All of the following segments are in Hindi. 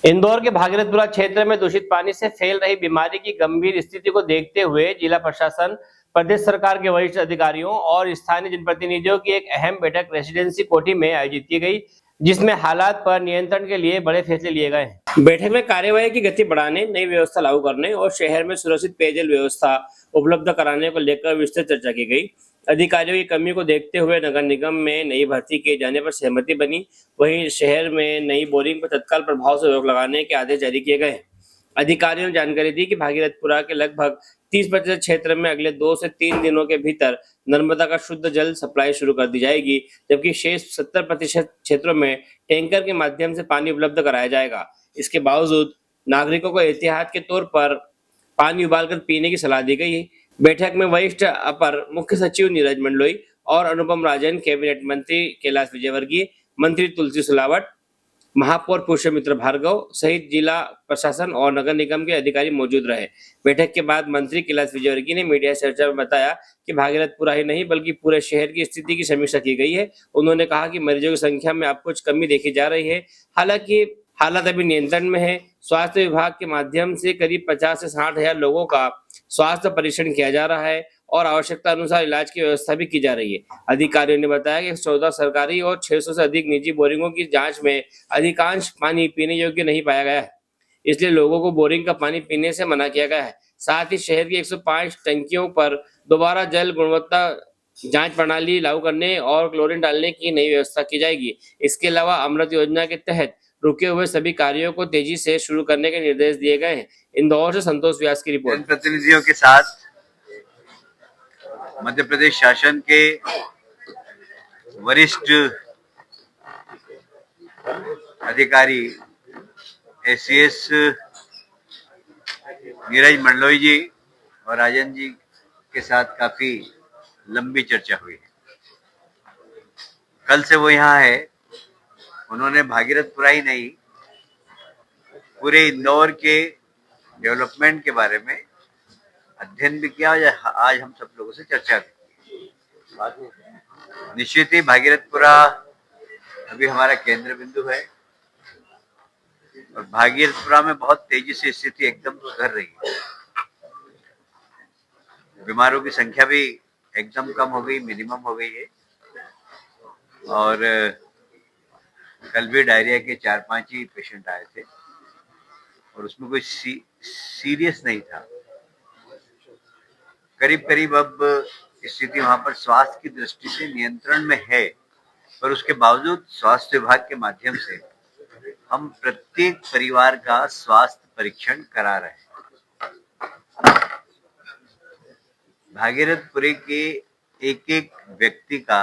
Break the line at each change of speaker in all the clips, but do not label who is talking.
इंदौर के भागीरथपुरा क्षेत्र में दूषित पानी से फैल रही बीमारी की गंभीर स्थिति को देखते हुए जिला प्रशासन, प्रदेश सरकार के वरिष्ठ अधिकारियों और स्थानीय जनप्रतिनिधियों की एक अहम बैठक रेसिडेंसी कोठी में आयोजित की गई, जिसमें हालात पर नियंत्रण के लिए बड़े फैसले लिए गए। बैठक में कार्यवाही की गति बढ़ाने, नई व्यवस्था लागू करने और शहर में सुरक्षित पेयजल व्यवस्था उपलब्ध कराने को लेकर विस्तृत चर्चा की गई। अधिकारियों की कमी को देखते हुए नगर निगम में नई भर्ती किए जाने पर सहमति बनी। वहीं शहर में नई बोरिंग पर तत्काल प्रभाव से रोक लगाने के आदेश जारी किए गए। अधिकारियों ने जानकारी दी कि भागीरथपुरा के लगभग 30% क्षेत्र में अगले 2 से 3 दिनों के भीतर नर्मदा का शुद्ध जल सप्लाई शुरू कर दी जाएगी, जबकि शेष 70% क्षेत्रों में टैंकर के माध्यम से पानी उपलब्ध कराया जाएगा। इसके बावजूद नागरिकों को एहतियात के तौर पर पानी उबालकर पीने की सलाह दी गई। बैठक में वरिष्ठ अपर मुख्य सचिव नीरज मंडलोई और अनुपम राजन, कैबिनेट मंत्री कैलाश विजयवर्गीय, मंत्री तुलसी सिलावट, महापौर पुष्यमित्र भार्गव सहित जिला प्रशासन और नगर निगम के अधिकारी मौजूद रहे। बैठक के बाद मंत्री कैलाश विजयवर्गीय ने मीडिया चर्चा में बताया कि भागीरथपुरा ही नहीं बल्कि पूरे शहर की स्थिति की समीक्षा की गई है। उन्होंने कहा कि मरीजों की संख्या में अब कुछ कमी देखी जा रही है, हालांकि हालात अभी नियंत्रण में है। स्वास्थ्य विभाग के माध्यम से करीब 50 से 60 हजार लोगों का स्वास्थ्य परीक्षण किया जा रहा है और आवश्यकता अनुसार इलाज की व्यवस्था भी की जा रही है। अधिकारियों ने बताया कि 14 सरकारी और 600 से अधिक निजी बोरिंगों की जांच में अधिकांश पानी पीने योग्य नहीं पाया गया है, इसलिए लोगों को बोरिंग का पानी पीने से मना किया गया है। साथ ही शहर की 105 टंकियों पर दोबारा जल गुणवत्ता जांच प्रणाली लागू करने और क्लोरीन डालने की नई व्यवस्था की जाएगी। इसके अलावा अमृत योजना के तहत रुके हुए सभी कार्यों को तेजी से शुरू करने के निर्देश दिए गए हैं। इंदौर से संतोष व्यास की रिपोर्ट।
जनप्रतिनिधियों के साथ मध्य प्रदेश शासन के वरिष्ठ अधिकारी एसीएस नीरज मंडलोई जी और राजन जी के साथ काफी लंबी चर्चा हुई है। कल से वो यहाँ है। उन्होंने भागीरथपुरा ही नहीं, पूरे इंदौर के डेवलपमेंट के बारे में अध्ययन भी किया। आज हम सब लोगों से चर्चा की। निश्चित ही भागीरथपुरा अभी हमारा केंद्र बिंदु है और भागीरथपुरा में बहुत तेजी से स्थिति एकदम सुधर रही है। बीमारों की संख्या भी एकदम कम हो गई, मिनिमम हो गई है। और कल भी डायरिया के 4-5 ही पेशेंट आए थे और उसमें कोई सीरियस नहीं था। करीब करीब अब स्थिति वहां पर स्वास्थ्य की दृष्टि से नियंत्रण में है, पर उसके बावजूद स्वास्थ्य विभाग के माध्यम से हम प्रत्येक परिवार का स्वास्थ्य परीक्षण करा रहे हैं। भागीरथपुरे के एक एक व्यक्ति का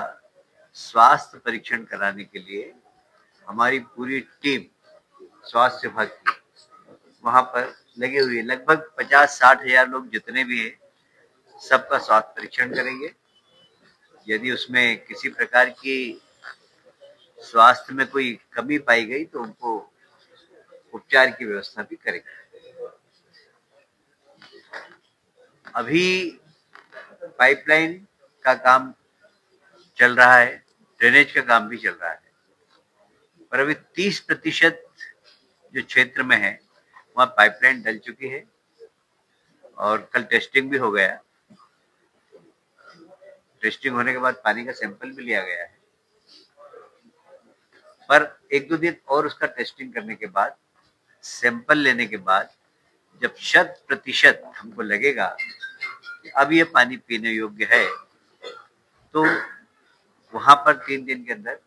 स्वास्थ्य परीक्षण कराने के लिए हमारी पूरी टीम स्वास्थ्य विभाग की वहां पर लगी हुई है। लगभग 50-60 हजार लोग जितने भी हैं, सबका स्वास्थ्य परीक्षण करेंगे। यदि उसमें किसी प्रकार की स्वास्थ्य में कोई कमी पाई गई तो उनको उपचार की व्यवस्था भी करेंगे। अभी पाइपलाइन का काम चल रहा है, ड्रेनेज का काम भी चल रहा है, पर अभी 30% जो क्षेत्र में है वहाँ पाइपलाइन डल चुकी है और कल टेस्टिंग भी हो गया। टेस्टिंग होने के बाद पानी का सैंपल भी लिया गया है, पर 1-2 दिन और उसका टेस्टिंग करने के बाद, सैंपल लेने के बाद जब 100% हमको लगेगा कि अब ये पानी पीने योग्य है, तो वहां पर 3 दिन के अंदर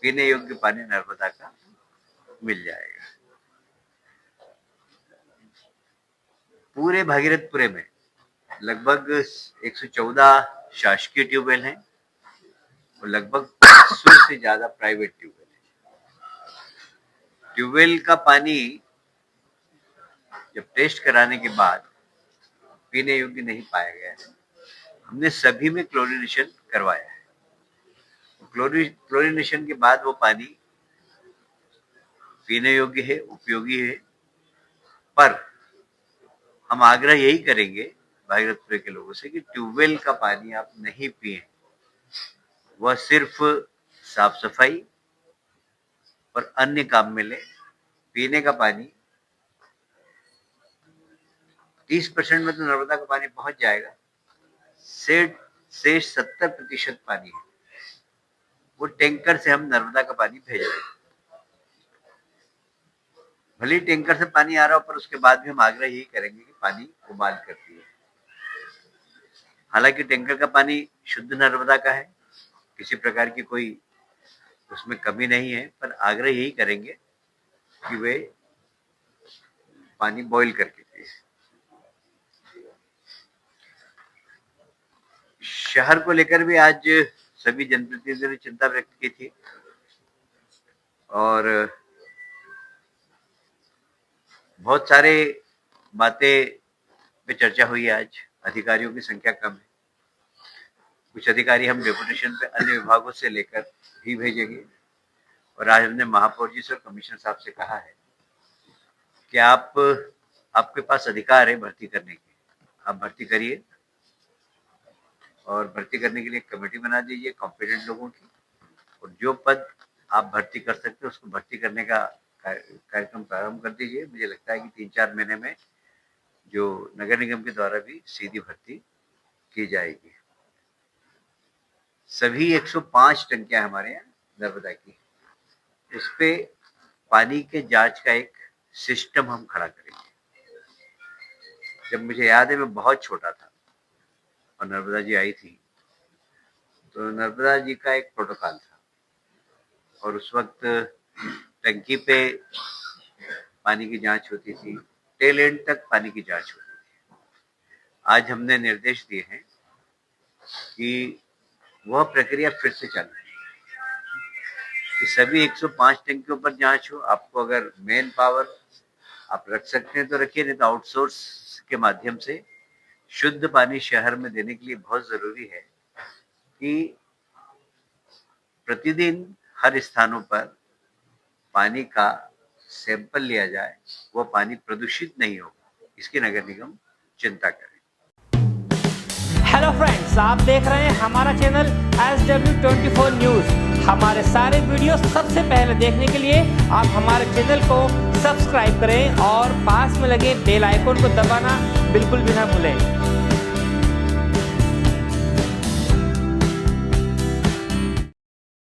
पीने योग्य पानी नर्मदा का मिल जाएगा। पूरे भागीरथपुरे में लगभग 114 शासकीय ट्यूबवेल हैं और लगभग 500 से ज्यादा प्राइवेट ट्यूबवेल हैं। ट्यूबवेल का पानी जब टेस्ट कराने के बाद पीने योग्य नहीं पाया गया है, हमने सभी में क्लोरीनेशन करवाया है। क्लोरीनेशन के बाद वो पानी पीने योग्य है, उपयोगी है। पर हम आग्रह यही करेंगे भागीरथपुरे के लोगों से कि ट्यूबवेल का पानी आप नहीं पिए। वह सिर्फ साफ सफाई और अन्य काम में ले, पीने का पानी 30% में तो नर्मदा का पानी पहुंच जाएगा। शेष 70% पानी है, वो टैंकर से हम नर्मदा का पानी भेज रहे हैं। भले ही टैंकर से पानी आ रहा हो, पर उसके बाद भी हम आग्रह यही करेंगे कि पानी उबाल करती है। हालांकि टैंकर का पानी शुद्ध नर्मदा का है, किसी प्रकार की कोई उसमें कमी नहीं है, पर आग्रह यही करेंगे कि वे पानी बॉईल करके पिए। शहर को लेकर भी आज सभी जनप्रतिनिधियों ने चिंता व्यक्त की थी और बहुत सारे बातें पे चर्चा हुई। आज अधिकारियों की संख्या कम है, कुछ अधिकारी हम डेपुटेशन पे अन्य विभागों से लेकर ही भेजेंगे और आज हमने महापौर जी से और कमिश्नर साहब से कहा है कि आपके पास अधिकार है भर्ती करने के, आप भर्ती करिए और भर्ती करने के लिए कमेटी बना दीजिए कॉम्पिटेंट लोगों की, और जो पद आप भर्ती कर सकते हैं उसको भर्ती करने का कार्यक्रम प्रारंभ कर दीजिए। मुझे लगता है कि 3-4 महीने में जो नगर निगम के द्वारा भी सीधी भर्ती की जाएगी। सभी 105 टंकियां हमारे यहाँ नर्मदा की, उस पे पानी के जांच का एक सिस्टम हम खड़ा करेंगे। जब मुझे याद है मैं बहुत छोटा था और नर्मदा जी आई थी, तो नर्मदा जी का एक प्रोटोकॉल था और उस वक्त टंकी पे पानी की जांच होती थी, टेल एंड तक पानी की जांच होती थी। आज हमने निर्देश दिए हैं कि वह प्रक्रिया फिर से चालू है कि सभी 105 टंकियों पर जांच हो। आपको अगर मेन पावर आप रख सकते हैं तो रखिए, नहीं तो आउटसोर्स के माध्यम से शुद्ध पानी शहर में देने के लिए बहुत जरूरी है कि प्रतिदिन हर स्थानों पर पानी का सैंपल लिया जाए, वो पानी प्रदूषित नहीं होगा, इसकी नगर निगम चिंता करे।
हेलो फ्रेंड्स, आप देख रहे हैं हमारा चैनल SW24 न्यूज। हमारे सारे वीडियो सबसे पहले देखने के लिए आप हमारे चैनल को सब्सक्राइब करें और पास में लगे बेल आइकन को दबाना बिल्कुल भी ना भूलें।